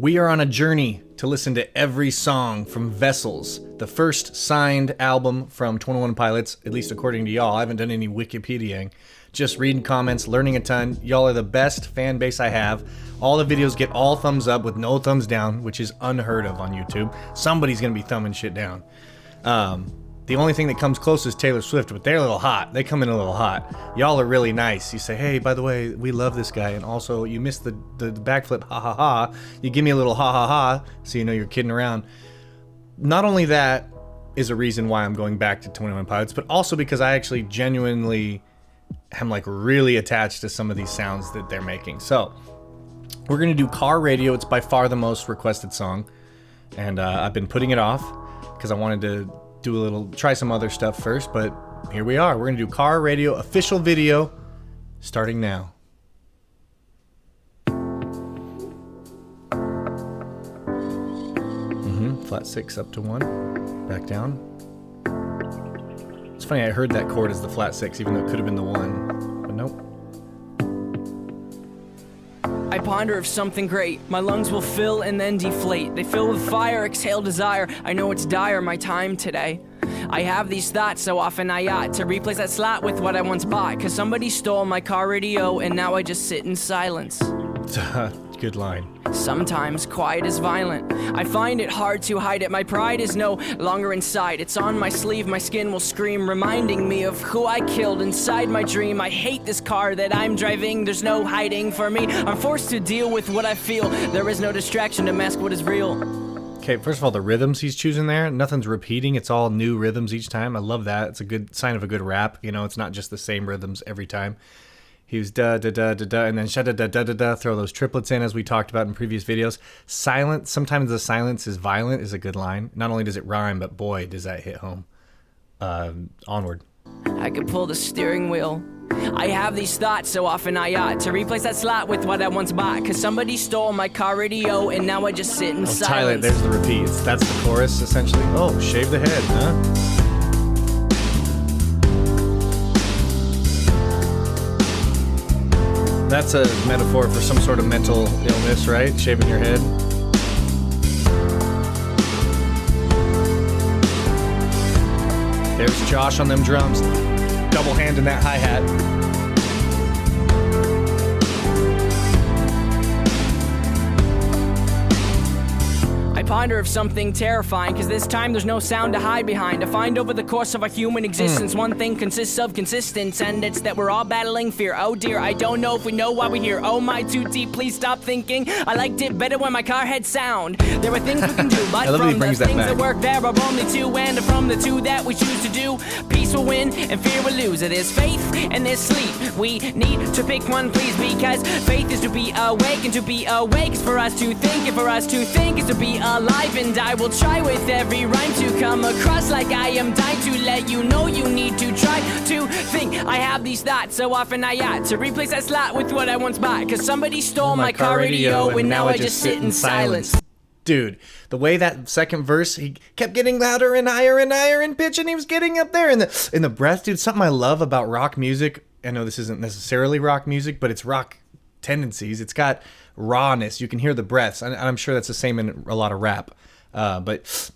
We are on a journey to listen to every song from Vessels, the first signed album from 21 Pilots, at least according to y'all. I haven't done any Wikipediaing. Just reading comments, learning a ton. Y'all are the best fan base I have. All the videos get all thumbs up with no thumbs down, which is unheard of on YouTube. Somebody's going to be thumbing shit down. The only thing that comes close is Taylor Swift, but they're a little hot. They come in a little hot. Y'all are really nice. You say, hey, by the way, we love this guy, and also you missed the backflip, ha ha ha. You give me a little ha ha ha, so you know you're kidding around. Not only that is a reason why I'm going back to 21 Pilots, but also because I actually genuinely am like really attached to some of these sounds that they're making. So we're gonna do Car Radio. It's by far the most requested song, and I've been putting it off because I wanted to try some other stuff first, but here we are. We're gonna do Car Radio official video starting now. Flat 6 up to 1, back down. It's funny, I heard that chord as the flat 6, even though it could have been the 1, but nope. I ponder of something great. My lungs will fill and then deflate. They fill with fire, exhale desire. I know it's dire, my time today. I have these thoughts so often I ought to replace that slot with what I once bought. Cause somebody stole my car radio and now I just sit in silence. Good line. Sometimes quiet is violent. I find it hard to hide it. My pride is no longer inside. It's on my sleeve, my skin will scream, reminding me of who I killed inside my dream. I hate this car that I'm driving. There's no hiding for me. I'm forced to deal with what I feel. There is no distraction to mask what is real. Okay, first of all, the rhythms he's choosing there, nothing's repeating. It's all new rhythms each time. I love that. It's a good sign of a good rap. You know, it's not just the same rhythms every time. He was da da da da da and then sha da da da da da. Throw those triplets in as we talked about in previous videos. Silent. Sometimes the silence is violent is a good line. Not only does it rhyme, but boy, does that hit home. Onward. I could pull the steering wheel. I have these thoughts so often I ought to replace that slot with what I once bought. Cause somebody stole my car radio and now I just sit in silence. Tyler, there's the repeats. That's the chorus essentially. Oh, shave the head, huh? That's a metaphor for some sort of mental illness, right? Shaving your head. There's Josh on them drums. Double hand in that hi-hat. I ponder of something terrifying, cause this time there's no sound to hide behind. I find over the course of our human existence, one thing consists of consistence, and it's that we're all battling fear. Oh dear, I don't know if we know why we're here. Oh my, too deep, please stop thinking. I liked it better when my car had sound. There are things we can do, but from the things that work there are only two, and from the two that we choose to do, peace will win and fear will lose. There's faith and there's sleep. We need to pick one, please, because faith is to be awake, and to be awake is for us to think, and for us to think is to be alive. And I will try with every rhyme to come across like I am dying to let you know you need to try to think. I have these thoughts so often I ought to replace that slot with what I once bought. Cause somebody stole my car radio and now I just sit in silence. Dude, the way that second verse, he kept getting louder and higher in pitch, and he was getting up there in the breath. Dude, something I love about rock music, I know this isn't necessarily rock music, but it's rock tendencies. It's got rawness. You can hear the breaths, and I'm sure that's the same in a lot of rap. But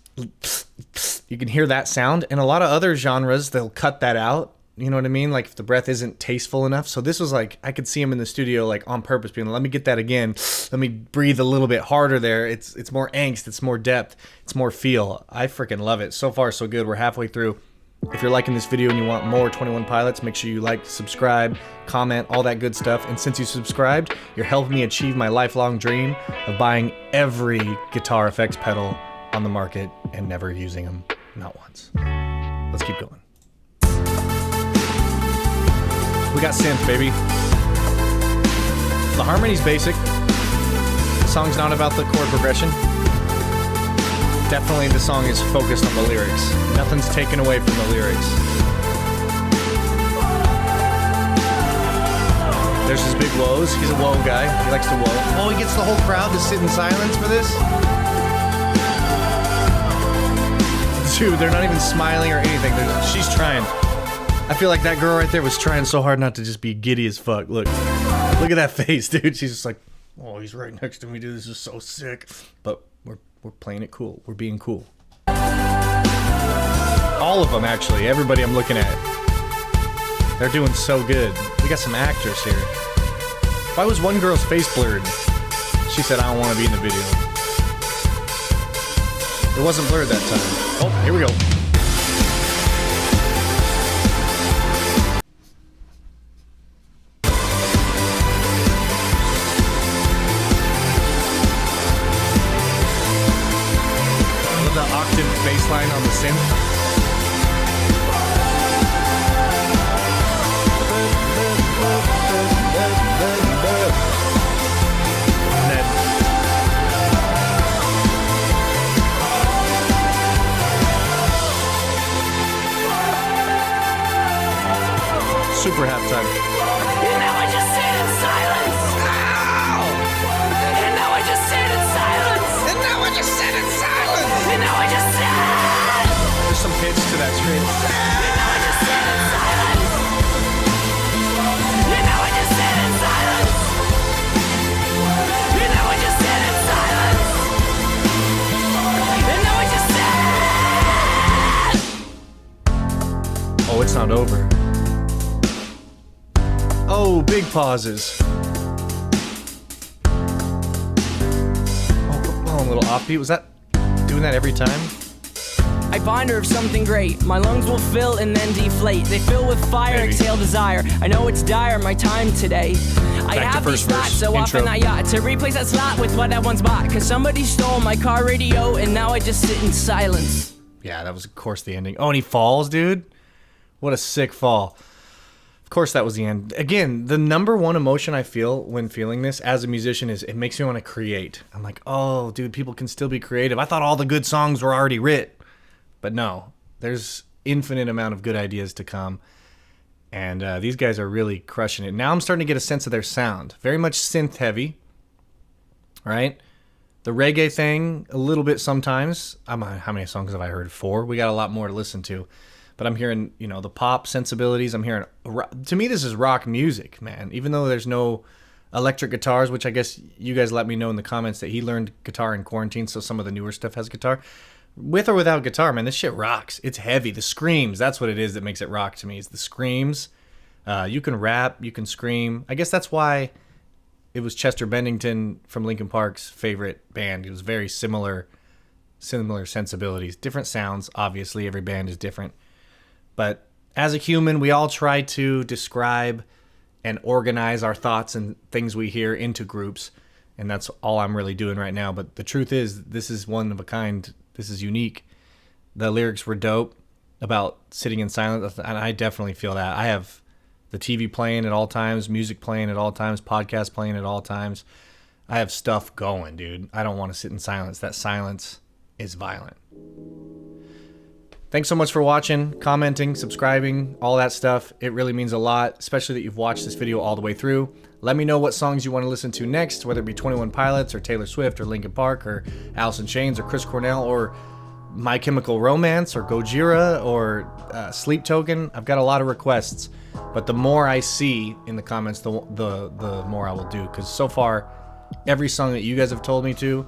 you can hear that sound. And a lot of other genres, they'll cut that out. You know what I mean? Like if the breath isn't tasteful enough. So this was like, I could see him in the studio like on purpose being, let me get that again. Let me breathe a little bit harder there. It's more angst. It's more depth. It's more feel. I freaking love it. So far, so good. We're halfway through. If you're liking this video and you want more 21 Pilots, make sure you like, subscribe, comment, all that good stuff. And since you subscribed, you're helping me achieve my lifelong dream of buying every guitar effects pedal on the market and never using them, not once. Let's keep going. We got synth, baby. The harmony's basic. The song's not about the chord progression. Definitely the song is focused on the lyrics. Nothing's taken away from the lyrics. There's his big woes. He's a woe guy. He likes to woe. Oh, he gets the whole crowd to sit in silence for this? Dude, they're not even smiling or anything. She's trying. I feel like that girl right there was trying so hard not to just be giddy as fuck. Look at that face, dude. She's just like, Oh, he's right next to me, dude. This is so sick. But we're playing it cool. We're being cool. All of them, actually. Everybody I'm looking at. They're doing so good. We got some actors here. Why was one girl's face blurred? She said, I don't want to be in the video. It wasn't blurred that time. Oh, here we go. The octave bass line on the synth. And then super halftime. And now I just sit in silence. And now I just sit in silence. And now I just sit in silence. And now I just sit. There's some pitch to that scream. And now I just sit in silence. And now I just sit in silence. And now I just sit in silence. And now I just sit. Oh, it's not over. Oh, big pauses. Oh, a little offbeat. Was that doing that every time? I ponder of something great. My lungs will fill and then deflate. They fill with fire, Maybe. exhale desire. I know it's dire, my time today. I Back to have these first verse, thoughts so intro. often I yacht to replace that slot with what I once bought. Cause somebody stole my car radio and now I just sit in silence. Yeah, that was, of course, the ending. Oh, and he falls, dude. What a sick fall. Of course, that was the end. Again, the number one emotion I feel when feeling this as a musician is it makes me want to create. I'm like, oh, dude, people can still be creative. I thought all the good songs were already writ. But no, there's infinite amount of good ideas to come. And these guys are really crushing it. Now I'm starting to get a sense of their sound. Very much synth heavy, right? The reggae thing, a little bit sometimes. How many songs have I heard? 4? We got a lot more to listen to. But I'm hearing, the pop sensibilities. I'm hearing, to me, this is rock music, man. Even though there's no electric guitars, which I guess you guys let me know in the comments that he learned guitar in quarantine, so some of the newer stuff has guitar. With or without guitar, man, this shit rocks. It's heavy. The screams, that's what it is that makes it rock to me, is the screams. You can rap, you can scream. I guess that's why it was Chester Bennington from Linkin Park's favorite band. It was very similar sensibilities. Different sounds, obviously. Every band is different. But as a human, we all try to describe and organize our thoughts and things we hear into groups. And that's all I'm really doing right now. But the truth is, this is one of a kind. This is unique. The lyrics were dope about sitting in silence. And I definitely feel that. I have the TV playing at all times, music playing at all times, podcast playing at all times. I have stuff going, dude. I don't want to sit in silence. That silence is violent. Thanks so much for watching, commenting, subscribing, all that stuff. It really means a lot, especially that you've watched this video all the way through. Let me know what songs you want to listen to next, whether it be 21 Pilots or Taylor Swift or Linkin Park or Alice in Chains or Chris Cornell or My Chemical Romance or Gojira or Sleep Token. I've got a lot of requests, but the more I see in the comments, the more I will do. Because so far, every song that you guys have told me to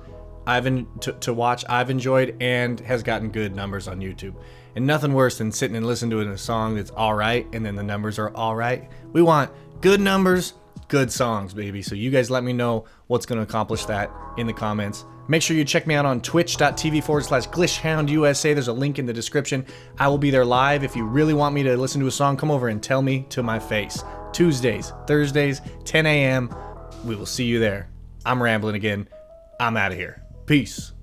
watch, I've enjoyed and has gotten good numbers on YouTube. And nothing worse than sitting and listening to a song that's all right and then the numbers are all right. We want good numbers, good songs, baby. So you guys let me know what's going to accomplish that in the comments. Make sure you check me out on twitch.tv/GlitchHoundUSA. There's a link in the description. I will be there live. If you really want me to listen to a song, come over and tell me to my face. Tuesdays, Thursdays, 10 a.m. We will see you there. I'm rambling again. I'm out of here. Peace.